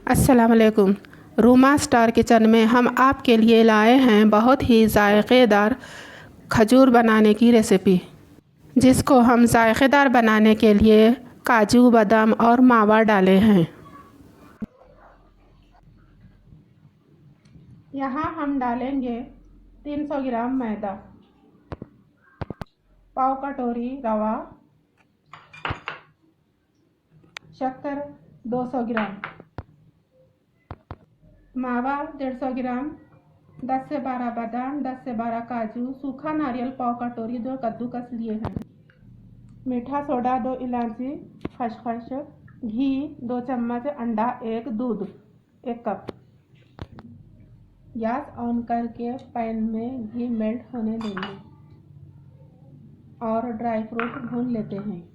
अस्सलाम वालेकुम। Ruma star kitchen में हम आपके लिए लाए हैं बहुत ही ज़ायक़ेदार खजूर बनाने की रेसिपी, जिसको हम ज़ायक़ेदार बनाने के लिए काजू, बादाम और मावा डाले हैं। यहाँ हम डालेंगे 300 ग्राम मैदा, पाव कटोरी रवा, शक्कर 200 ग्राम, मावा 150 ग्राम, 10 से 12 बादाम, 10 से 12 काजू, सूखा नारियल पाव कटोरी जो कद्दूकस लिए हैं, मीठा सोडा 2 इलायची, खसखस, घी 2 चम्मच, अंडा 1, दूध 1 कप। गैस ऑन करके पैन में घी मेल्ट होने देंगे और ड्राई फ्रूट भून लेते हैं।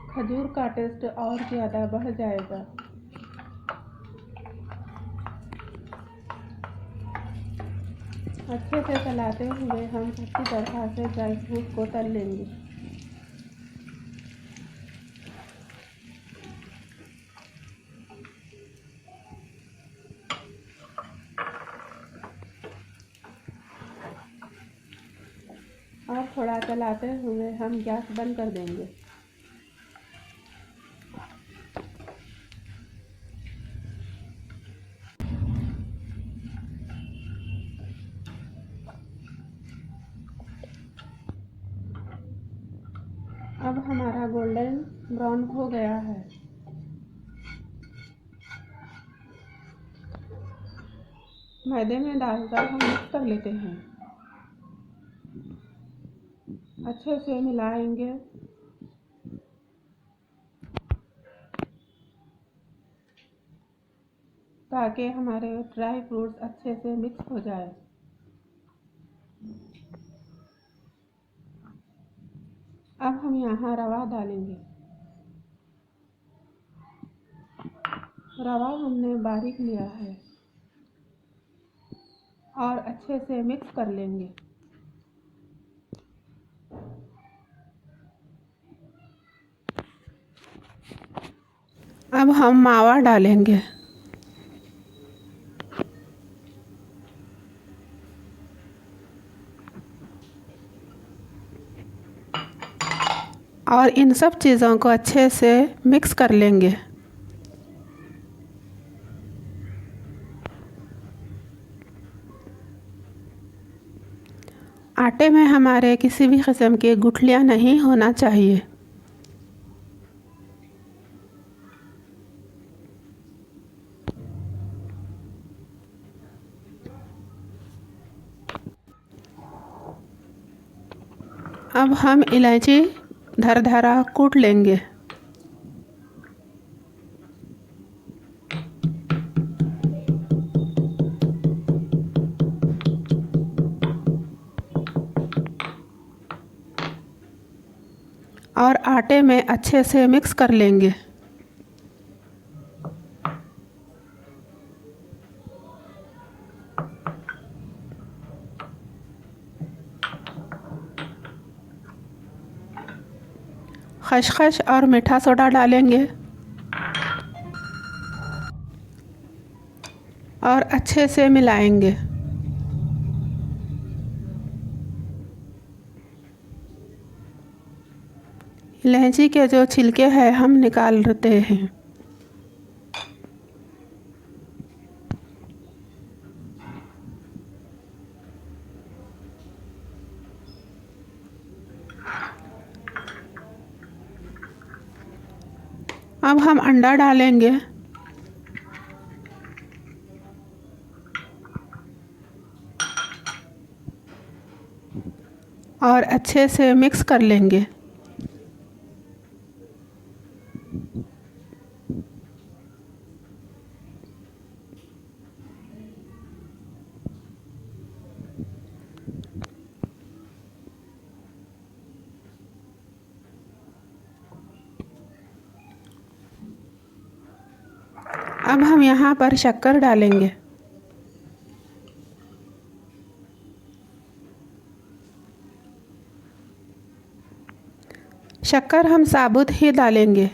खजूर का टेस्ट और ज़्यादा बढ़ जाएगा। अच्छे से चलाते हुए हम अच्छी तरह से ड्राई फ्रूट को तल लेंगे। और थोड़ा चलाते हुए हम गैस बंद कर देंगे। अब हमारा गोल्डन ब्राउन हो गया है। मैदे में डालकर हम मिक्स कर लेते हैं। अच्छे से मिलाएंगे ताकि हमारे ड्राई फ्रूट्स अच्छे से मिक्स हो जाए। अब हम यहाँ रवा डालेंगे। रवा हमने बारीक लिया है और अच्छे से मिक्स कर लेंगे। अब हम मावा डालेंगे। और इन सब चीज़ों को अच्छे से मिक्स कर लेंगे। आटे में हमारे किसी भी किस्म की गुठलियाँ नहीं होना चाहिए। अब हम इलायची धर-धरा कूट लेंगे। और आटे में अच्छे से मिक्स कर लेंगे। खसखस और मीठा सोडा डालेंगे और अच्छे से मिलाएंगे। इलायची के जो छिलके हैं हम निकाल लेते हैं। अब हम अंडा डालेंगे और अच्छे से मिक्स कर लेंगे। अब हम यहाँ पर शक्कर डालेंगे। शक्कर हम साबुत ही डालेंगे,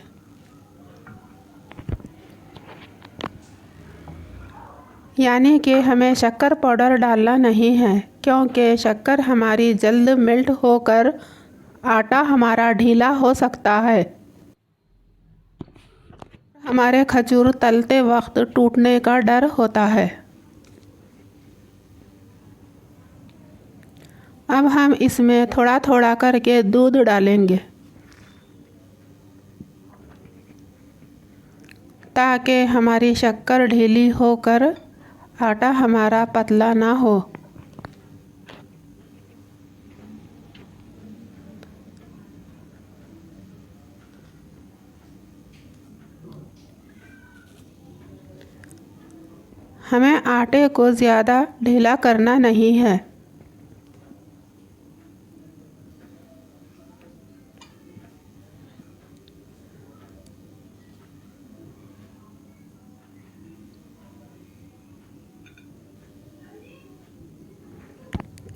यानी कि हमें शक्कर पाउडर डालना नहीं है, क्योंकि शक्कर हमारी जल्द मेल्ट होकर आटा हमारा ढीला हो सकता है। हमारे खजूर तलते वक्त टूटने का डर होता है। अब हम इसमें थोड़ा थोड़ा करके दूध डालेंगे, ताकि हमारी शक्कर ढीली होकर आटा हमारा पतला ना हो। हमें आटे को ज़्यादा ढीला करना नहीं है।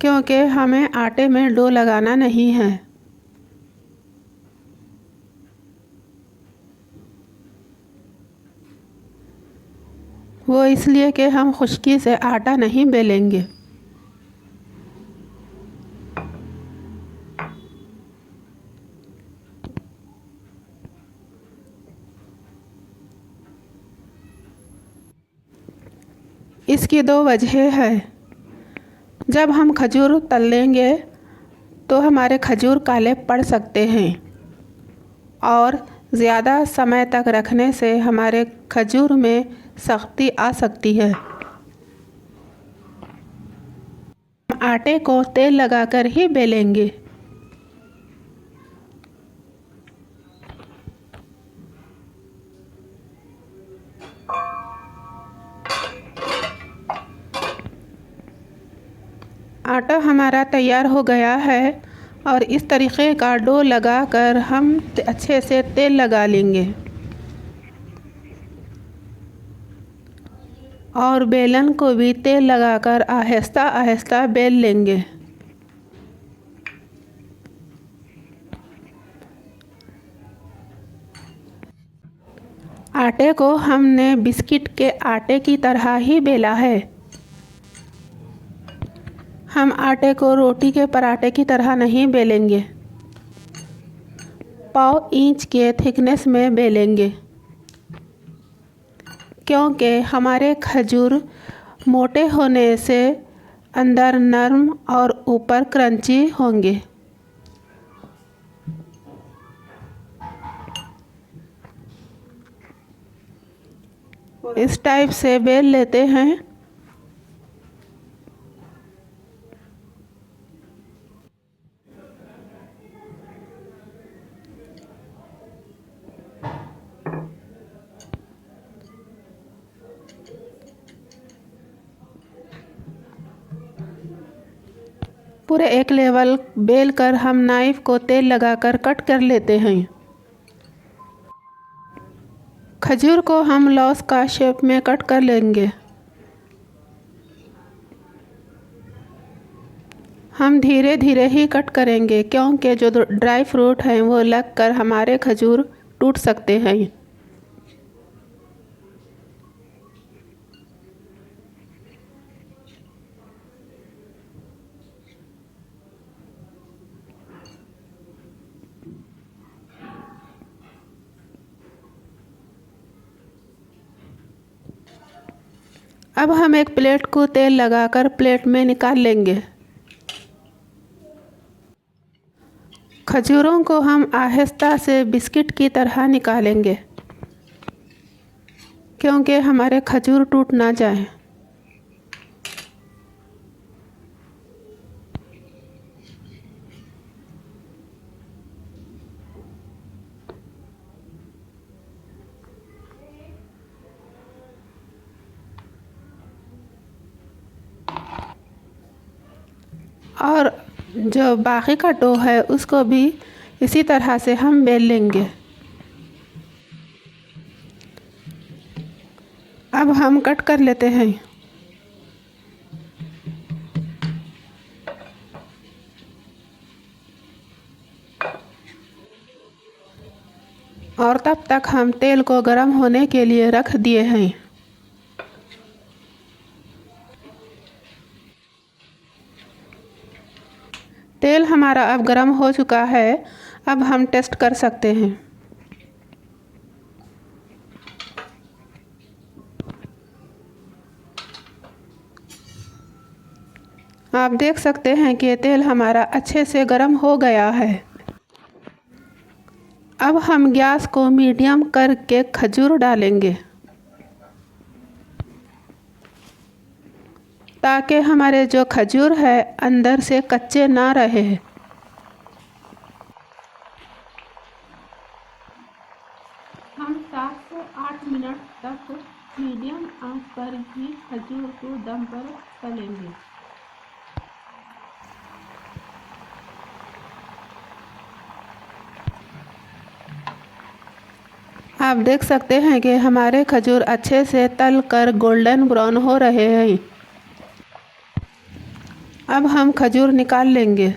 क्योंकि हमें आटे में डो लगाना नहीं है। वो इसलिए कि हम खुश्की से आटा नहीं बेलेंगे। इसकी दो वजह है। जब हम खजूर तल लेंगे तो हमारे खजूर काले पड़ सकते हैं, और ज़्यादा समय तक रखने से हमारे खजूर में सख्ती आ सकती है। आटे को तेल लगाकर ही बेलेंगे। आटा हमारा तैयार हो गया है, और इस तरीक़े का डो लगाकर हम अच्छे से तेल लगा लेंगे और बेलन को भी तेल लगाकर आहिस्ता आहिस्ता बेल लेंगे। आटे को हमने बिस्किट के आटे की तरह ही बेला है। हम आटे को रोटी के पराठे की तरह नहीं बेलेंगे, पाव इंच के थिकनेस में बेलेंगे, क्योंकि हमारे खजूर मोटे होने से अंदर नरम और ऊपर क्रंची होंगे। इस टाइप से बेल लेते हैं। पूरे एक लेवल बेल कर हम नाइफ़ को तेल लगाकर कट कर लेते हैं। खजूर को हम लॉस का शेप में कट कर लेंगे। हम धीरे धीरे ही कट करेंगे, क्योंकि जो ड्राई फ्रूट हैं वो लग कर हमारे खजूर टूट सकते हैं। अब हम एक प्लेट को तेल लगाकर प्लेट में निकाल लेंगे। खजूरों को हम आहिस्ता से बिस्किट की तरह निकालेंगे, क्योंकि हमारे खजूर टूट ना जाए। और जो बाकी का डो है उसको भी इसी तरह से हम बेल लेंगे। अब हम कट कर लेते हैं। और तब तक हम तेल को गर्म होने के लिए रख दिए हैं। तेल हमारा अब गर्म हो चुका है। अब हम टेस्ट कर सकते हैं। आप देख सकते हैं कि तेल हमारा अच्छे से गर्म हो गया है। अब हम गैस को मीडियम करके खजूर डालेंगे ताकि हमारे जो खजूर है अंदर से कच्चे ना रहे। हम 7 से 8 मिनट तक मीडियम आंच पर ही खजूर को दम पर तलेंगे। आप देख सकते हैं कि हमारे खजूर अच्छे से तल कर गोल्डन ब्राउन हो रहे हैं। अब हम खजूर निकाल लेंगे।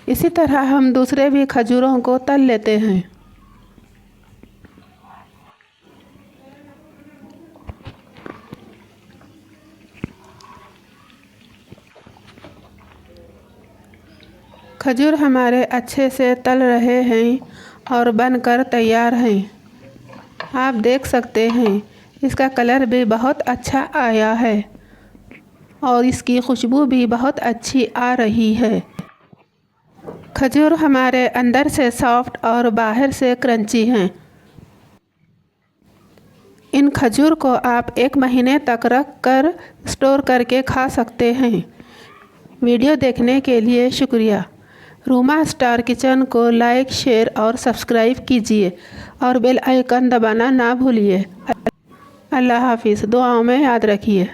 इसी तरह हम दूसरे भी खजूरों को तल लेते हैं। खजूर हमारे अच्छे से तल रहे हैं और बनकर तैयार हैं। आप देख सकते हैं इसका कलर भी बहुत अच्छा आया है और इसकी खुशबू भी बहुत अच्छी आ रही है। खजूर हमारे अंदर से सॉफ्ट और बाहर से क्रंची हैं। इन खजूर को आप 1 महीने तक रख कर स्टोर करके खा सकते हैं। वीडियो देखने के लिए शुक्रिया। रूमा स्टार किचन को लाइक, शेयर और सब्सक्राइब कीजिए और बेल आइकन दबाना ना भूलिए। अल्लाह हाफिज़। दुआओं में याद रखिए।